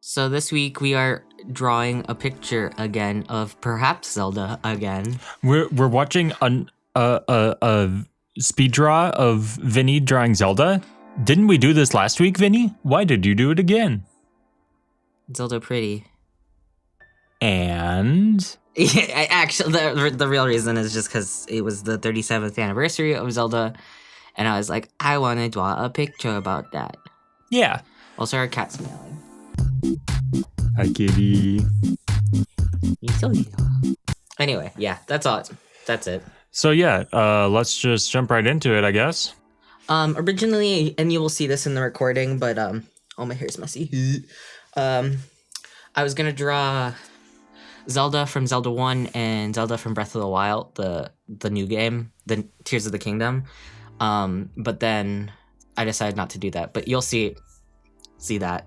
So this week we are drawing a picture again of perhaps Zelda again. We're watching a speed draw of Vinny drawing Zelda. Didn't we do this last week, Vinny? Why did you do it again? Zelda pretty. And Yeah, actually, the real reason is just because it was the 37th anniversary of Zelda, and I was like, I want to draw a picture about that. yeah. Also, our cat's meowing. Hi, kitty. Anyway, yeah, that's all. That's it. So yeah, let's just jump right into it, I guess. Originally, and you will see this in the recording, but oh, my hair's messy. I was gonna draw Zelda from Zelda 1 and Zelda from Breath of the Wild, the new game, the Tears of the Kingdom. But then I decided not to do that. But you'll see that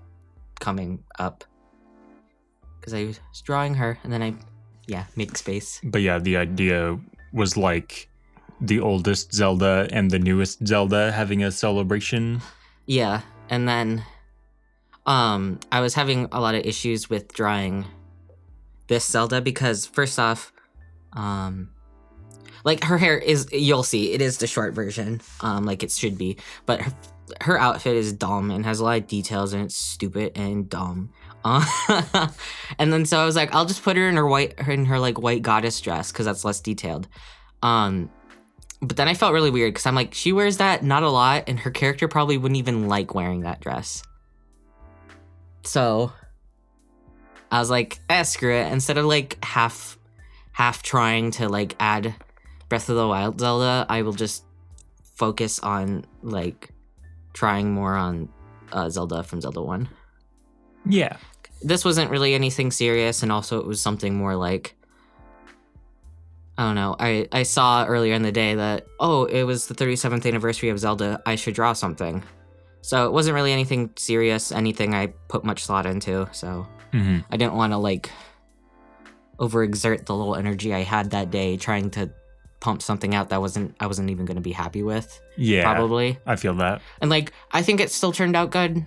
coming up because I was drawing her, and then I made space. But yeah, the idea was like the oldest Zelda and the newest Zelda having a celebration. Yeah, and then I was having a lot of issues with drawing this Zelda because first off, like her hair is, you'll see, it is the short version, like it should be, but her outfit is dumb and has a lot of details and it's stupid and dumb. And then so I was like, I'll just put her in her white goddess dress because that's less detailed. But then I felt really weird because I'm like, she wears that not a lot, and her character probably wouldn't even like wearing that dress. So I was like, screw it. Instead of like half trying to like add Breath of the Wild Zelda, I will just focus on like trying more on Zelda from Zelda 1. Yeah. This wasn't really anything serious, and also it was something more like, I don't know, I saw earlier in the day that, it was the 37th anniversary of Zelda, I should draw something. So it wasn't really anything serious, anything I put much thought into, so I didn't want to like overexert the little energy I had that day trying to pump something out that I wasn't even going to be happy with. Yeah. Probably. I feel that. And like, I think it still turned out good.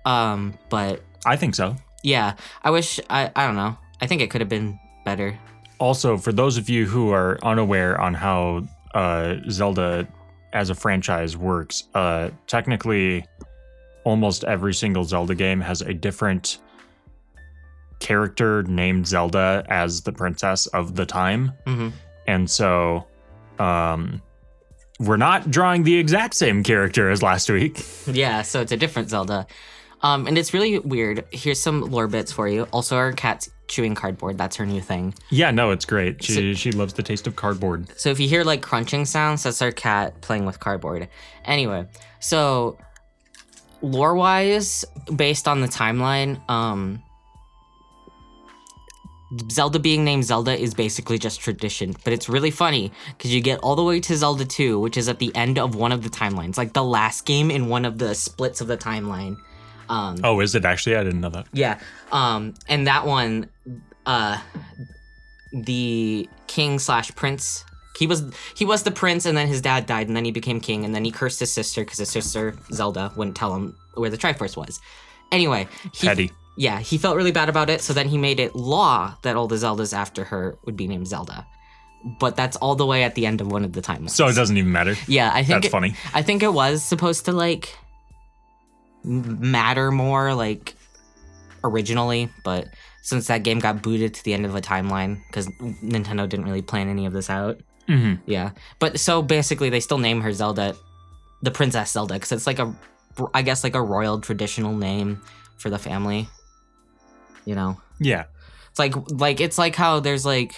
But I think so. Yeah, I wish, I don't know. I think it could have been better. Also, for those of you who are unaware on how Zelda as a franchise works, technically almost every single Zelda game has a different character named Zelda as the princess of the time. And so we're not drawing the exact same character as last week. Yeah, so it's a different Zelda. And it's really weird. Here's some lore bits for you. Also, our cat's chewing cardboard. That's her new thing. Yeah, no, it's great. She loves the taste of cardboard. So if you hear like crunching sounds, that's our cat playing with cardboard. Anyway, so lore-wise, based on the timeline, Zelda being named Zelda is basically just tradition, but it's really funny because you get all the way to Zelda 2, which is at the end of one of the timelines, like the last game in one of the splits of the timeline. Is it actually? I didn't know that. Yeah. And that one, the king/prince, he was the prince, and then his dad died, and then he became king, and then he cursed his sister because his sister Zelda wouldn't tell him where the Triforce was. Anyway, petty. Yeah, he felt really bad about it, so then he made it law that all the Zeldas after her would be named Zelda. But that's all the way at the end of one of the timelines. So it doesn't even matter. Yeah, I think that's funny. I think it was supposed to like matter more like originally, but since that game got booted to the end of the timeline because Nintendo didn't really plan any of this out. Yeah, but so basically they still name her Zelda, the Princess Zelda, because it's like I guess like a royal traditional name for the family. You know? Yeah. It's like how there's like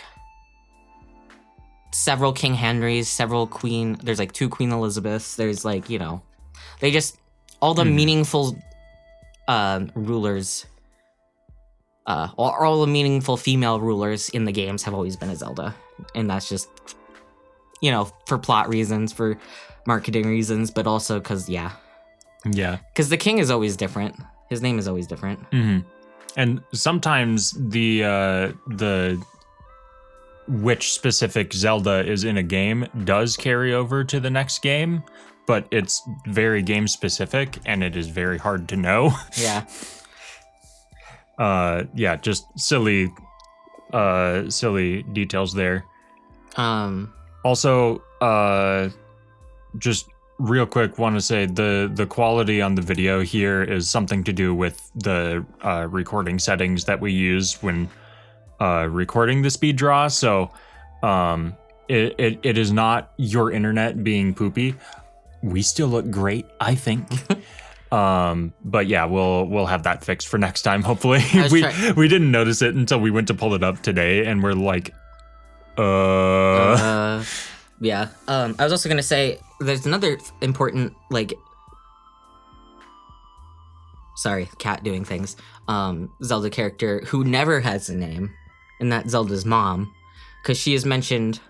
several King Henrys, there's like 2 Queen Elizabeths, there's like, you know, they just, all the meaningful rulers, or all the meaningful female rulers in the games have always been a Zelda. And that's just, you know, for plot reasons, for marketing reasons, but also because, yeah. Because the king is always different. His name is always different. And sometimes the which specific Zelda is in a game does carry over to the next game, but it's very game specific and it is very hard to know. Yeah. Yeah, just silly details there. Also, just real quick, want to say the quality on the video here is something to do with the recording settings that we use when recording the speed draw. So it is not your internet being poopy. We still look great, I think. But yeah, we'll have that fixed for next time, hopefully. We didn't notice it until we went to pull it up today, and we're like, yeah. I was also gonna say there's another important, like, sorry, cat doing things. Zelda character who never has a name, and that's Zelda's mom, because she is mentioned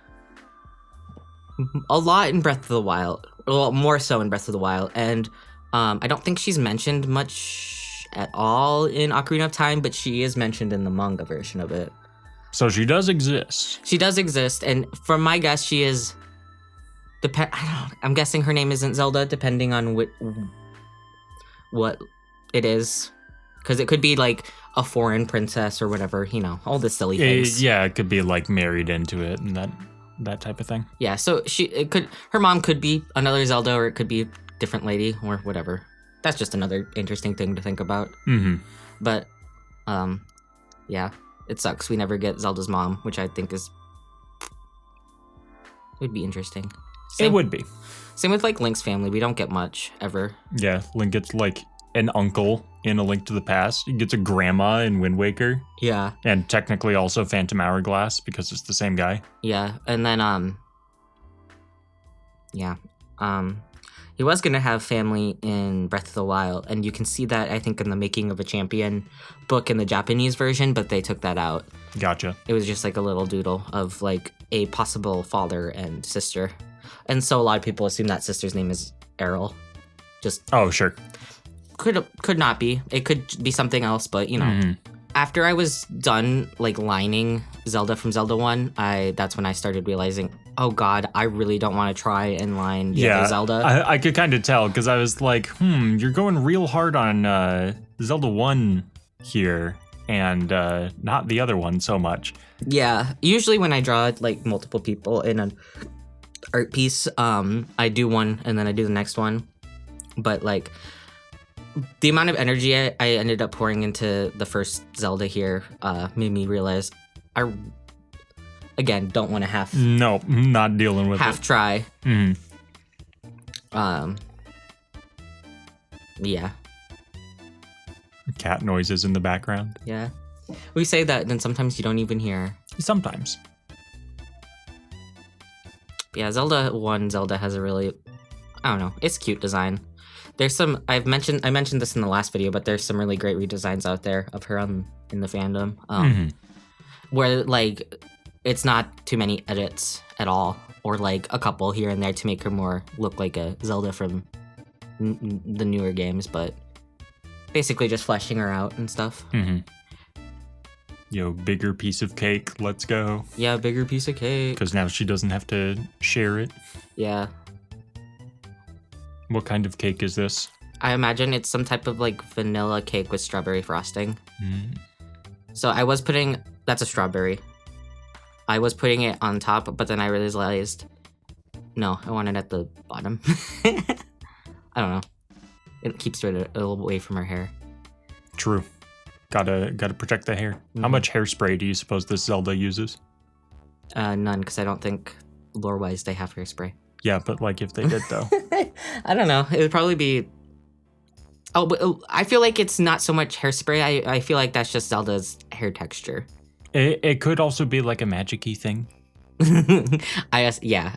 a lot in Breath of the Wild. Well, more so in Breath of the Wild, and I don't think she's mentioned much at all in Ocarina of Time, but she is mentioned in the manga version of it. So she does exist. She does exist, and from my guess, she is. I'm guessing her name isn't Zelda, depending on what it is, because it could be like a foreign princess or whatever. You know, all the silly things. Yeah, it could be like married into it and that type of thing. Yeah, so her mom could be another Zelda, or it could be a different lady, or whatever. That's just another interesting thing to think about. Mm-hmm. But, yeah, it sucks. We never get Zelda's mom, which I think would be interesting. It would be. Same with like Link's family. We don't get much ever. Yeah, Link gets like an uncle in A Link to the Past. He gets a grandma in Wind Waker. Yeah. And technically also Phantom Hourglass because it's the same guy. Yeah, and then he was gonna have family in Breath of the Wild, and you can see that I think in the Making of a Champion book in the Japanese version, but they took that out. Gotcha. It was just like a little doodle of like a possible father and sister. And so a lot of people assume that sister's name is Errol. Oh, sure. Could not be. It could be something else, but you know. Mm-hmm. After I was done like lining Zelda from Zelda 1, that's when I started realizing, oh god, I really don't want to try and line the other Zelda. I could kind of tell because I was like, you're going real hard on Zelda 1 here and not the other one so much. Yeah, usually when I draw like multiple people in an art piece, I do one and then I do the next one. But like the amount of energy I ended up pouring into the first Zelda here made me realize I, again, don't want to No, not dealing with half it. Try. Mm-hmm. Yeah. Cat noises in the background. Yeah. We say that, then sometimes you don't even hear. Sometimes. Yeah, Zelda has a really, I don't know, it's cute design. There's some, I mentioned this in the last video, but there's some really great redesigns out there of her in the fandom. Where like, it's not too many edits at all, or like a couple here and there to make her more look like a Zelda from the newer games, but basically just fleshing her out and stuff. Mm-hmm. Yo, bigger piece of cake, let's go. Yeah, bigger piece of cake. Because now she doesn't have to share it. Yeah. What kind of cake is this? I imagine it's some type of like vanilla cake with strawberry frosting. Mm. So that's a strawberry. I was putting it on top, but then I realized, no, I want it at the bottom. I don't know. It keeps it a little away from her hair. True. Gotta protect the hair. Mm-hmm. How much hairspray do you suppose this Zelda uses? None, because I don't think lore-wise they have hairspray. Yeah, but like if they did though. I don't know. It would probably be. Oh, but I feel like it's not so much hairspray. I feel like that's just Zelda's hair texture. It could also be like a magic-y thing. I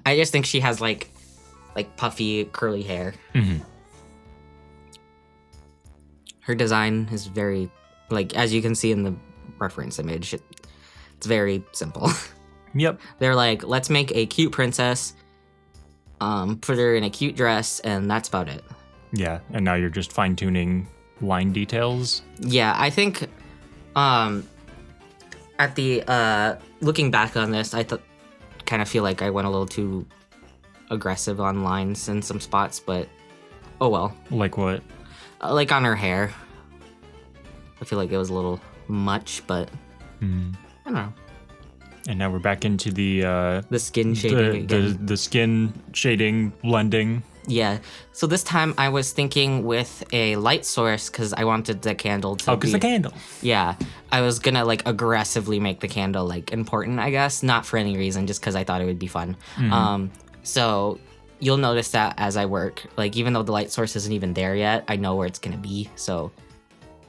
just think she has like puffy curly hair. Mm-hmm. Her design is very, like, as you can see in the reference image, it's very simple. Yep. They're like, let's make a cute princess, put her in a cute dress, and that's about it. Yeah, and now you're just fine-tuning line details. Yeah, I think, at the, looking back on this, I kind of feel like I went a little too aggressive on lines in some spots, but oh well. Like what? Like on her hair. I feel like it was a little much, but I don't know. And now we're back into the skin shading again. The skin shading blending. Yeah. So this time I was thinking with a light source because I wanted the candle to because the candle. Yeah. I was going to like aggressively make the candle like important, I guess. Not for any reason, just because I thought it would be fun. So you'll notice that as I work, like even though the light source isn't even there yet, I know where it's going to be. So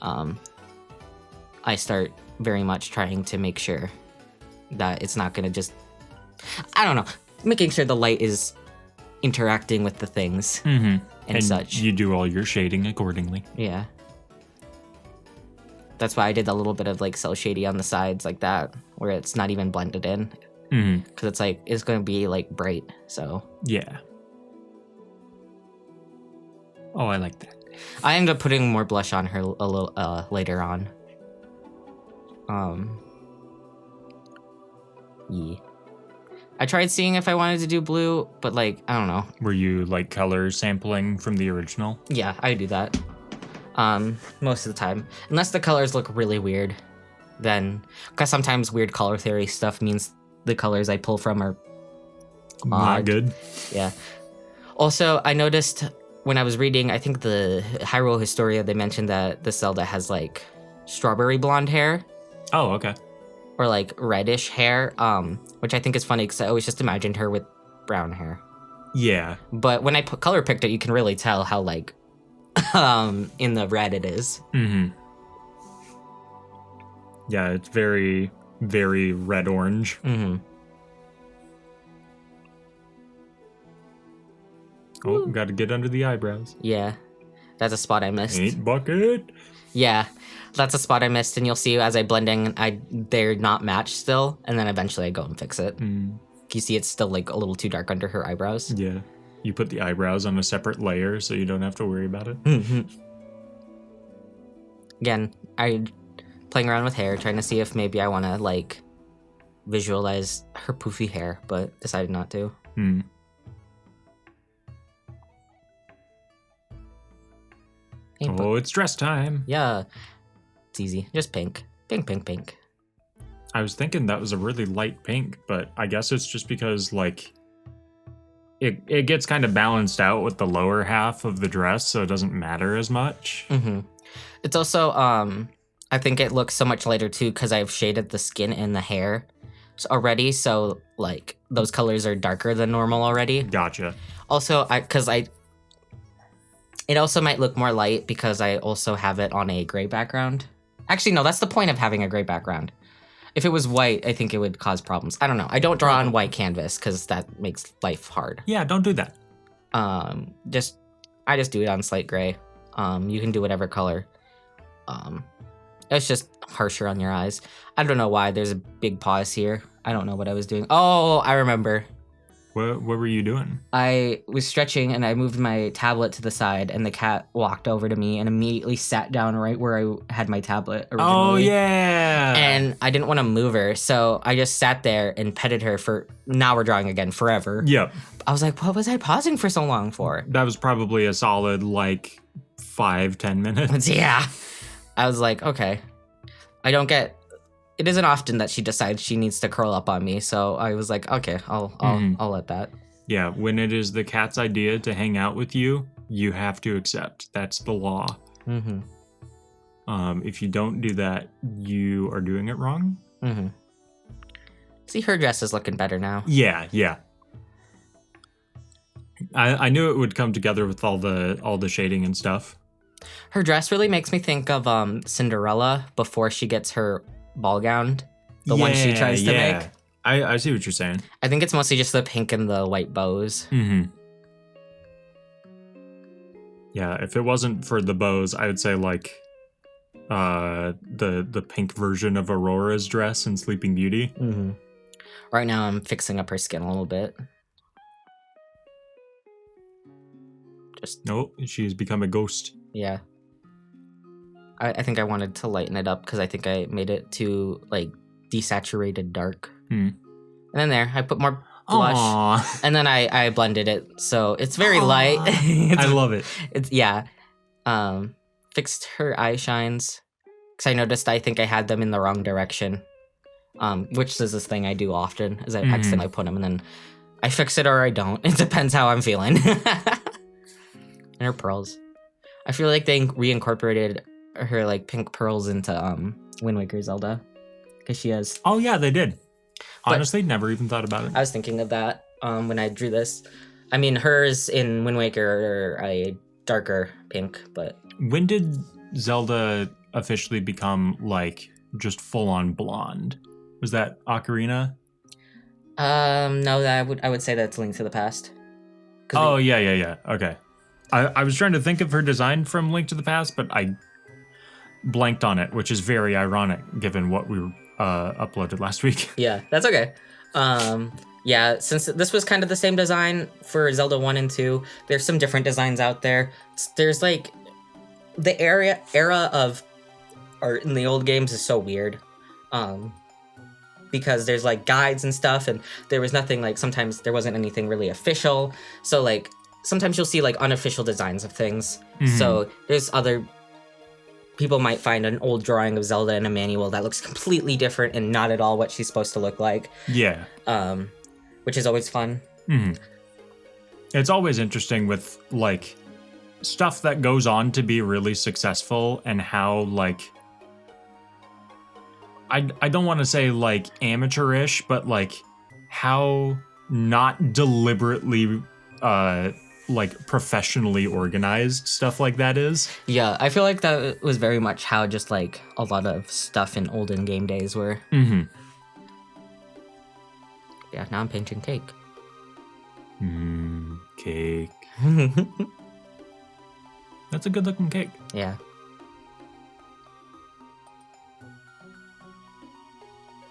I start very much trying to make sure that it's not going to just, I don't know, making sure the light is interacting with the things and such. You do all your shading accordingly. Yeah. That's why I did a little bit of like cell shady on the sides like that, where it's not even blended in. Because it's like, it's going to be like bright, so. Yeah. Oh, I like that. I ended up putting more blush on her a little later on. Yeah. I tried seeing if I wanted to do blue, but like, I don't know. Were you like color sampling from the original? Yeah, I do that. Most of the time. Unless the colors look really weird, then, because sometimes weird color theory stuff means the colors I pull from are not good. Yeah. Also, I noticed when I was reading, I think the Hyrule Historia, they mentioned that the Zelda has like strawberry blonde hair. Oh, okay. Or like reddish hair, which I think is funny because I always just imagined her with brown hair. Yeah. But when I color picked it, you can really tell how like in the red it is. Yeah, it's very, very red-orange. Oh, gotta get under the eyebrows. Yeah, that's a spot I missed. 8 bucket. Yeah, that's a spot I missed, and you'll see as I blend in, they're not matched still, and then eventually I go and fix it. You see it's still like a little too dark under her eyebrows. Yeah, you put the eyebrows on a separate layer so you don't have to worry about it. Again, I'm playing around with hair, trying to see if maybe I want to like visualize her poofy hair, but decided not to. Oh, it's dress time. Yeah. It's easy. Just pink. Pink, pink, pink. I was thinking that was a really light pink, but I guess it's just because, like, it gets kind of balanced out with the lower half of the dress, so it doesn't matter as much. It's also, I think it looks so much lighter, too, because I've shaded the skin and the hair already, so, like, those colors are darker than normal already. Gotcha. Also, it also might look more light because I also have it on a gray background. Actually, no, that's the point of having a gray background. If it was white, I think it would cause problems. I don't know. I don't draw on white canvas because that makes life hard. Yeah, don't do that. I just do it on slate gray. You can do whatever color. It's just harsher on your eyes. I don't know why. There's a big pause here. I don't know what I was doing. Oh, I remember. What were you doing? I was stretching and I moved my tablet to the side and the cat walked over to me and immediately sat down right where I had my tablet originally. Oh, yeah. And I didn't want to move her, so I just sat there and petted her for, now we're drawing again, forever. Yep. I was like, what was I pausing for so long for? That was probably a solid, like, 5-10 minutes. Yeah. I was like, okay. It isn't often that she decides she needs to curl up on me, so I was like, okay, I'll let that. Yeah, when it is the cat's idea to hang out with you, you have to accept. That's the law. If you don't do that, you are doing it wrong. See, her dress is looking better now. Yeah. I knew it would come together with all the shading and stuff. Her dress really makes me think of Cinderella before she gets her ball gown, the one she tries to make. I see what you're saying. I think it's mostly just the pink and the white bows. Yeah, if it wasn't for the bows, I would say like the pink version of Aurora's dress in Sleeping Beauty. Right now I'm fixing up her skin a little bit. Nope, she's become a ghost. Yeah. I think I wanted to lighten it up because I think I made it too, like, desaturated dark. And then there, I put more blush. Aww. And then I blended it, so it's very light. I love it. It's, yeah. Fixed her eye shines. because I noticed I think I had them in the wrong direction. Which is this thing I do often, is I accidentally put them and then I fix it or I don't. It depends how I'm feeling. And her pearls. I feel like they reincorporated her like pink pearls into Wind Waker Zelda, because she has. Oh yeah, they did. Honestly, never even thought about it. I was thinking of that when I drew this. I mean, hers in Wind Waker are a darker pink, but when did Zelda officially become like just full on blonde? Was that Ocarina? No, that I would say that's Link to the Past. Oh yeah. Okay. I was trying to think of her design from Link to the Past, but I blanked on it, which is very ironic given what we uploaded last week. Yeah, that's okay. Yeah, since this was kind of the same design for Zelda 1 and 2, there's some different designs out there. There's like the era of art in the old games is so weird. Because there's like guides and stuff, and there was nothing like, sometimes there wasn't anything really official. So like sometimes you'll see like unofficial designs of things. So there's other people might find an old drawing of Zelda in a manual that looks completely different and not at all what she's supposed to look like. Yeah. Which is always fun. It's always interesting with like stuff that goes on to be really successful and how like I don't want to say like amateurish, but like how not deliberately like professionally organized stuff like that is. Yeah, I feel like that was very much how just like a lot of stuff in olden game days were. Yeah, now I'm painting cake. Cake. That's a good looking cake. Yeah.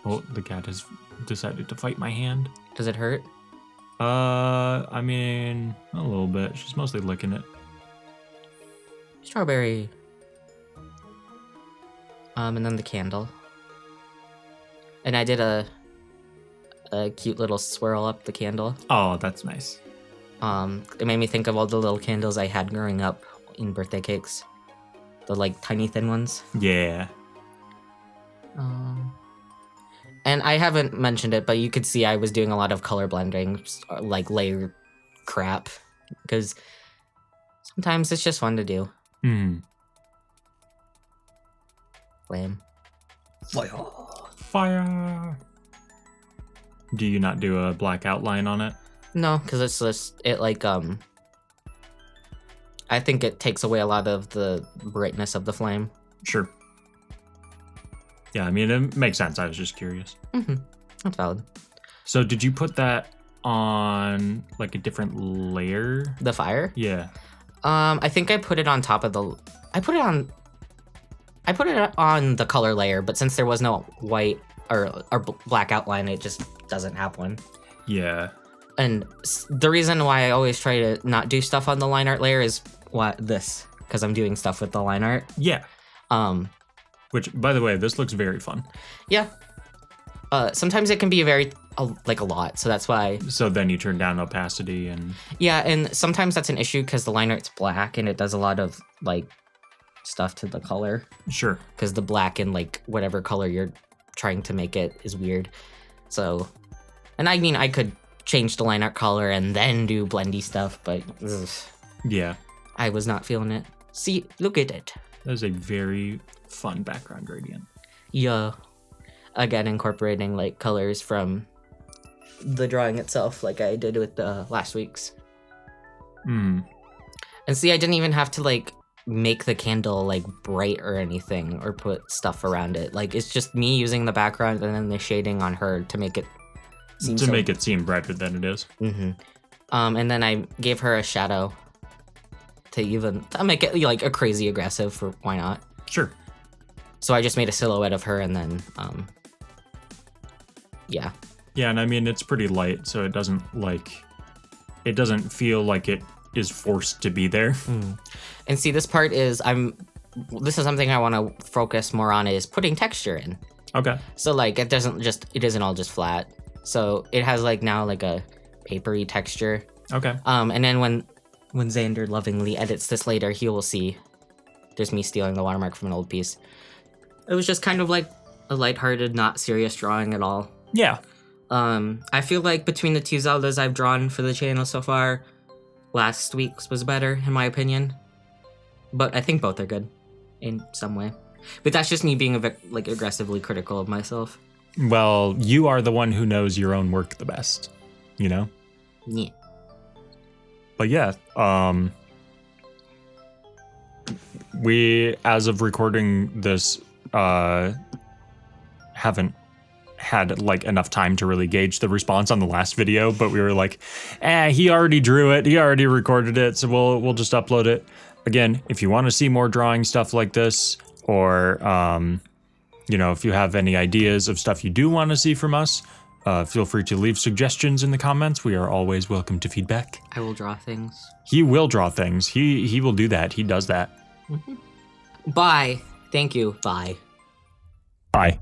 Oh, the cat has decided to fight my hand. Does it hurt? I mean, a little bit. She's mostly licking it. Strawberry. And then the candle. And I did a cute little swirl up the candle. Oh, that's nice. It made me think of all the little candles I had growing up in birthday cakes. The like tiny thin ones. Yeah. And I haven't mentioned it, but you could see I was doing a lot of color blending, like layer crap, because sometimes it's just fun to do. Flame. Fire. Do you not do a black outline on it? No, because it's just, it like, I think it takes away a lot of the brightness of the flame. Sure. Yeah, I mean, it makes sense. I was just curious. That's valid. So did you put that on like a different layer? The fire? Yeah. I think I put it on top of the, I put it on the color layer, but since there was no white or black outline, it just doesn't have one. Yeah. And the reason why I always try to not do stuff on the line art layer is because I'm doing stuff with the line art. Yeah. Which, by the way, this looks very fun. Yeah. Sometimes it can be a lot, so that's why. So then you turn down opacity and. Yeah, and sometimes that's an issue because the line art's black and it does a lot of like stuff to the color. Sure. Because the black and like whatever color you're trying to make it is weird. So, and I mean, I could change the line art color and then do blendy stuff, but yeah, I was not feeling it. See, look at it. That is a very fun background gradient. Yeah. Again, incorporating like colors from the drawing itself, like I did with last week's. And see, I didn't even have to like make the candle like bright or anything or put stuff around it. Like it's just me using the background and then the shading on her to make it seem brighter than it is. And then I gave her a shadow to make it like a crazy aggressive for why not. Sure. So I just made a silhouette of her and then yeah. Yeah, and I mean it's pretty light, so it doesn't feel like it is forced to be there. And see, this part is this is something I want to focus more on, is putting texture in. Okay. So like it isn't all just flat. So it has like now like a papery texture. Okay. And then when Xander lovingly edits this later, he will see there's me stealing the watermark from an old piece. It was just kind of like a lighthearted, not serious drawing at all. Yeah. I feel like between the 2 Zeldas I've drawn for the channel so far, last week's was better, in my opinion. But I think both are good in some way. But that's just me being like aggressively critical of myself. Well, you are the one who knows your own work the best, you know? Yeah. But yeah, we, as of recording this, haven't had like enough time to really gauge the response on the last video, but we were like, he already drew it, he already recorded it, so we'll just upload it. Again, if you want to see more drawing stuff like this, or you know, if you have any ideas of stuff you do want to see from us, feel free to leave suggestions in the comments. We are always welcome to feedback. I will draw things. He will draw things. He will do that. He does that. Bye. Thank you. Bye. Bye.